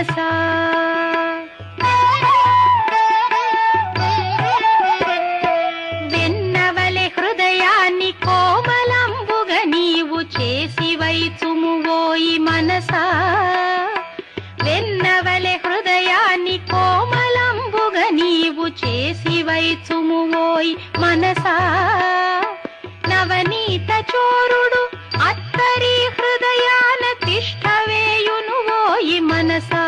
మనసా. వెన్నవలె హృదయాన్ని కోమలంబుగా నీవు చేసి వైచుమువోయి మనసా. వెన్నవలె హృదయాన్ని కోమలంబుగా నీవు చేసి వైచుమువోయి మనసా. నవనీత చోరుడు అత్తరి హృదయాన తిష్టవేయునువోయి మనసా.